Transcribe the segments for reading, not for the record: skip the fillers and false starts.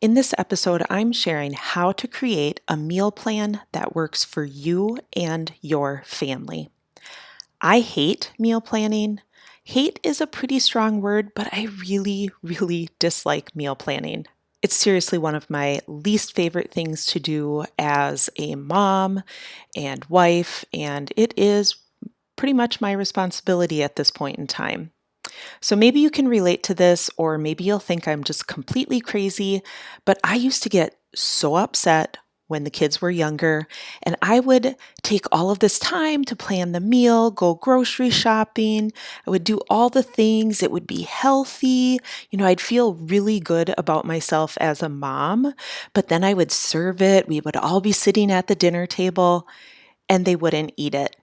In this episode, I'm sharing how to create a meal plan that works for you and your family. I hate meal planning. Hate is a pretty strong word, but I really dislike meal planning. It's seriously one of my least favorite things to do as a mom and wife, and it is pretty much my responsibility at this point in time. So maybe you can relate to this, or maybe you'll think I'm just completely crazy, but I used to get so upset when the kids were younger, and I would take all of this time to plan the meal, go grocery shopping. I would do all the things. It would be healthy. I'd feel really good about myself as a mom, but then I would serve it. We would all be sitting at the dinner table, and they wouldn't eat it.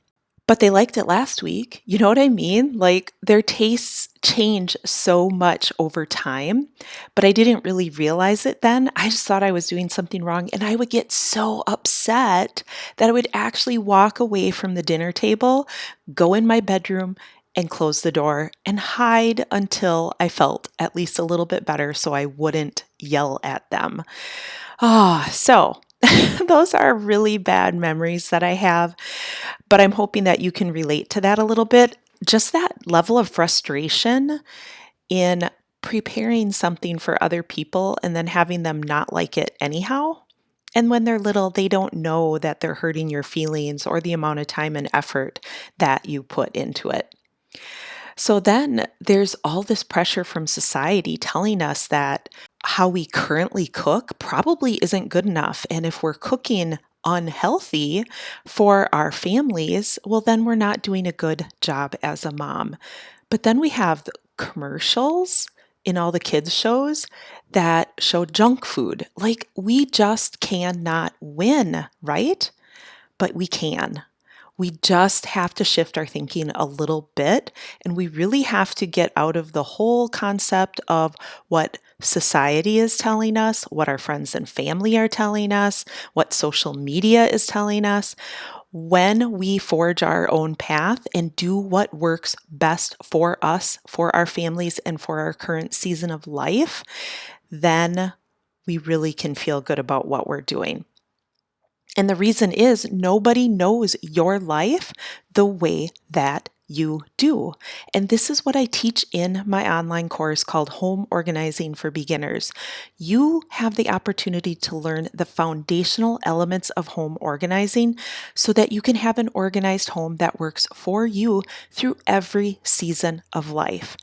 But they liked it last week. You know what I mean? Like their tastes change so much over time, but I didn't really realize it then. I just thought I was doing something wrong, and I would get so upset that I would actually walk away from the dinner table, go in my bedroom, and close the door and hide until I felt at least a little bit better so I wouldn't yell at them. So those are really bad memories that I have, but I'm hoping that you can relate to that a little bit. Just that level of frustration in preparing something for other people and then having them not like it anyhow. And when they're little, they don't know that they're hurting your feelings or the amount of time and effort that you put into it. So then there's all this pressure from society telling us that how we currently cook probably isn't good enough. And if we're cooking unhealthy for our families, well, then we're not doing a good job as a mom. But then we have the commercials in all the kids' shows that show junk food. Like we just cannot win, right? But we can. We just have to shift our thinking a little bit, and we really have to get out of the whole concept of what society is telling us, what our friends and family are telling us, what social media is telling us. When we forge our own path and do what works best for us, for our families, and for our current season of life, then we really can feel good about what we're doing. And the reason is nobody knows your life the way that you do. And this is what I teach in my online course called Home Organizing for Beginners. You have the opportunity to learn the foundational elements of home organizing so that you can have an organized home that works for you through every season of life.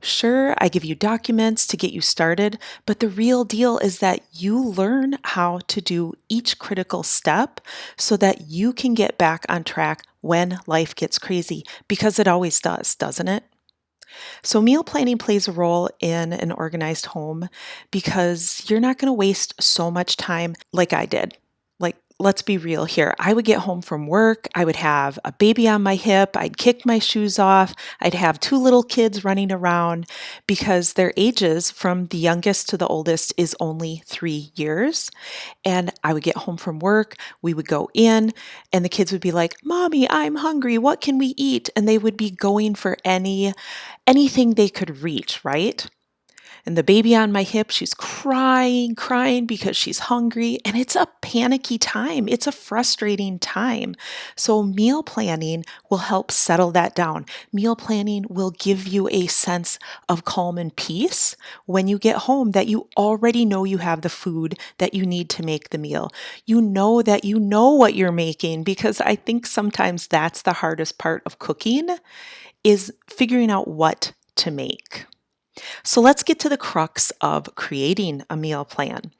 Sure, I give you documents to get you started, but the real deal is that you learn how to do each critical step so that you can get back on track when life gets crazy, because it always does, doesn't it? So, meal planning plays a role in an organized home because you're not going to waste so much time like I did. Like, let's be real here. I would get home from work, I would have a baby on my hip, I'd kick my shoes off, I'd have two little kids running around because their ages from the youngest to the oldest is only 3 years. And I would get home from work, we would go in, and the kids would be like, "Mommy, I'm hungry. What can we eat?" And they would be going for anything they could reach, right? And the baby on my hip, she's crying because she's hungry. And it's a panicky time. It's a frustrating time. So, meal planning will help settle that down. Meal planning will give you a sense of calm and peace when you get home that you already know you have the food that you need to make the meal. You know that you know what you're making, because I think sometimes that's the hardest part of cooking is figuring out what to make. So let's get to the crux of creating a meal plan,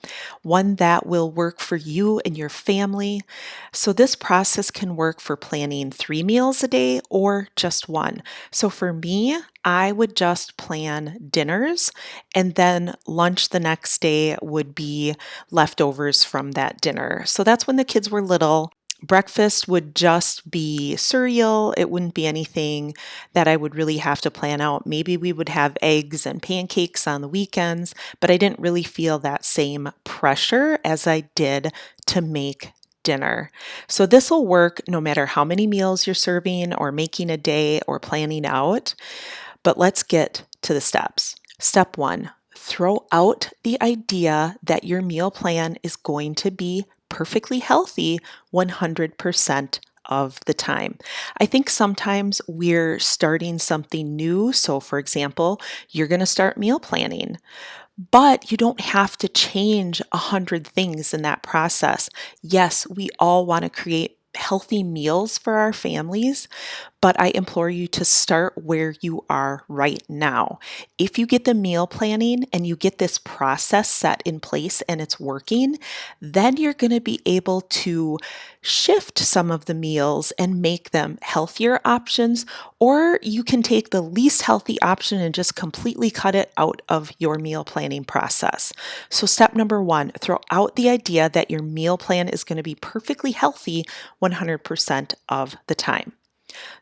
one that will work for you and your family. So this process can work for planning 3 meals a day or just one. So for me, I would just plan dinners, and then lunch the next day would be leftovers from that dinner. So that's when the kids were little. Breakfast would just be cereal. It wouldn't be anything that I would really have to plan out. Maybe we would have eggs and pancakes on the weekends, but I didn't really feel that same pressure as I did to make dinner. So this will work no matter how many meals you're serving or making a day or planning out. But let's get to the steps. Step one, Throw out the idea that your meal plan is going to be perfectly healthy 100% of the time. I think sometimes we're starting something new. So, for example, you're going to start meal planning. But you don't have to change 100 things in that process. Yes, we all want to create healthy meals for our families, but I implore you to start where you are right now. If you get the meal planning and you get this process set in place and it's working, then you're going to be able to shift some of the meals and make them healthier options, or you can take the least healthy option and just completely cut it out of your meal planning process. So, step number one, throw out the idea that your meal plan is going to be perfectly healthy 100% of the time.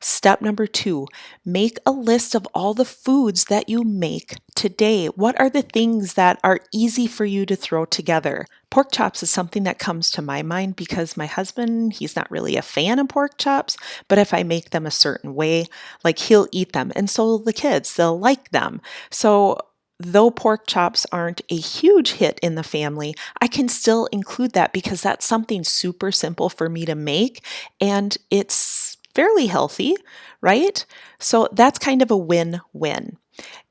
Step number two, make a list of all the foods that you make today. What are the things that are easy for you to throw together? Pork chops is something that comes to my mind because my husband, he's not really a fan of pork chops, but if I make them a certain way, like he'll eat them. And so will the kids, they'll like them. So though pork chops aren't a huge hit in the family, I can still include that because that's something super simple for me to make and it's fairly healthy, right? So that's kind of a win-win.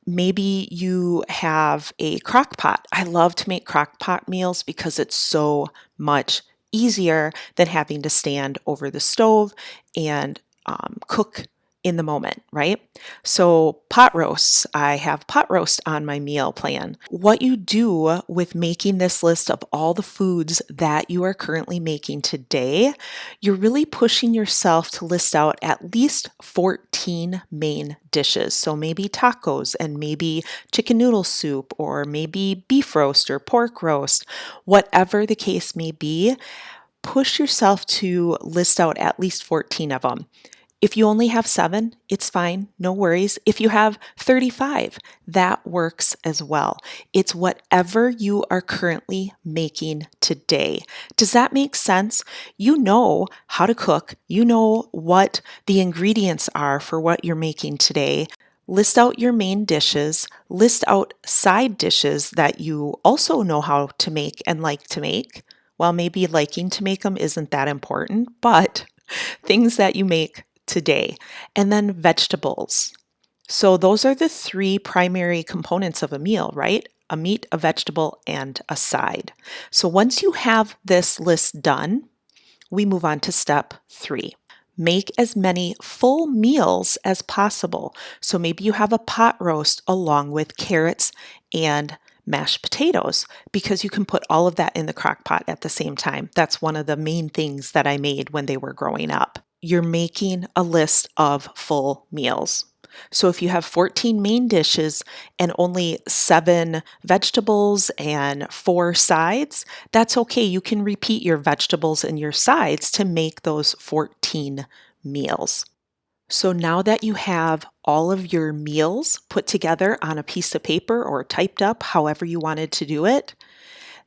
Maybe you have a crock pot. I love to make crock pot meals because it's so much easier than having to stand over the stove and cook in the moment, right? So, pot roasts, I have pot roast on my meal plan. What you do with making this list of all the foods that you are currently making today, you're really pushing yourself to list out at least 14 main dishes. So, maybe tacos and maybe chicken noodle soup, or maybe beef roast or pork roast, whatever the case may be. Push yourself to list out at least 14 of them. If you only have 7, it's fine, no worries. If you have 35, that works as well. It's whatever you are currently making today. Does that make sense? You know how to cook, you know what the ingredients are for what you're making today. List out your main dishes, list out side dishes that you also know how to make and like to make. Well, maybe liking to make them isn't that important, but things that you make today. And then vegetables. So those are the 3 primary components of a meal, right? A meat, a vegetable, and a side. So once you have this list done, we move on to step 3. Make as many full meals as possible. So maybe you have a pot roast along with carrots and mashed potatoes because you can put all of that in the crock pot at the same time. That's one of the main things that I made when they were growing up. You're making a list of full meals. So if you have 14 main dishes and only 7 vegetables and 4 sides, that's okay. You can repeat your vegetables and your sides to make those 14 meals. So now that you have all of your meals put together on a piece of paper or typed up, however you wanted to do it,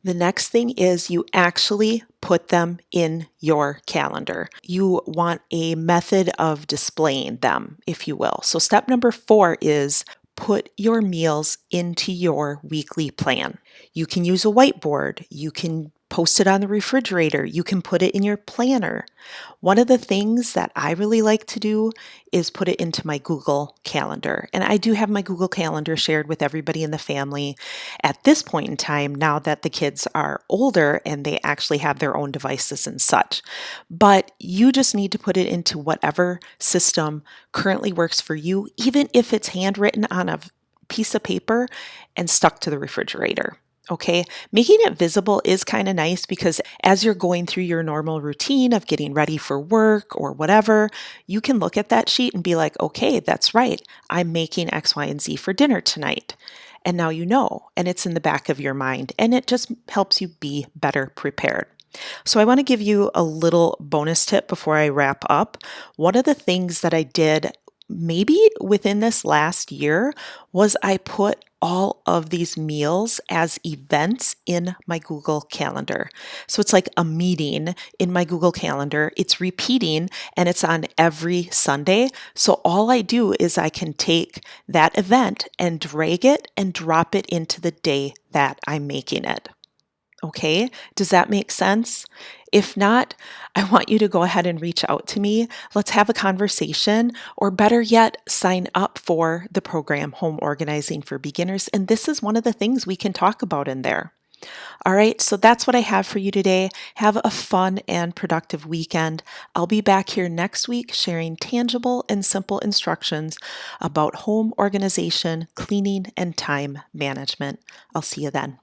the next thing is you actually put them in your calendar. You want a method of displaying them, if you will. So step number 4 is put your meals into your weekly plan. You can use a whiteboard. You can post it on the refrigerator. You can put it in your planner. One of the things that I really like to do is put it into my Google Calendar. And I do have my Google Calendar shared with everybody in the family at this point in time, now that the kids are older and they actually have their own devices and such. But you just need to put it into whatever system currently works for you, even if it's handwritten on a piece of paper and stuck to the refrigerator. Okay, making it visible is kind of nice because as you're going through your normal routine of getting ready for work or whatever, you can look at that sheet and be like, okay, that's right. I'm making X, Y, and Z for dinner tonight. And now you know, and it's in the back of your mind, and it just helps you be better prepared. So I want to give you a little bonus tip before I wrap up. One of the things that I did maybe within this last year was I put all of these meals as events in my Google Calendar. So it's like a meeting in my Google Calendar. It's repeating and it's on every Sunday. So all I do is I can take that event and drag it and drop it into the day that I'm making it. Okay, does that make sense? If not, I want you to go ahead and reach out to me. Let's have a conversation, or better yet, sign up for the program Home Organizing for Beginners. And this is one of the things we can talk about in there. All right, so that's what I have for you today. Have a fun and productive weekend. I'll be back here next week sharing tangible and simple instructions about home organization, cleaning, and time management. I'll see you then.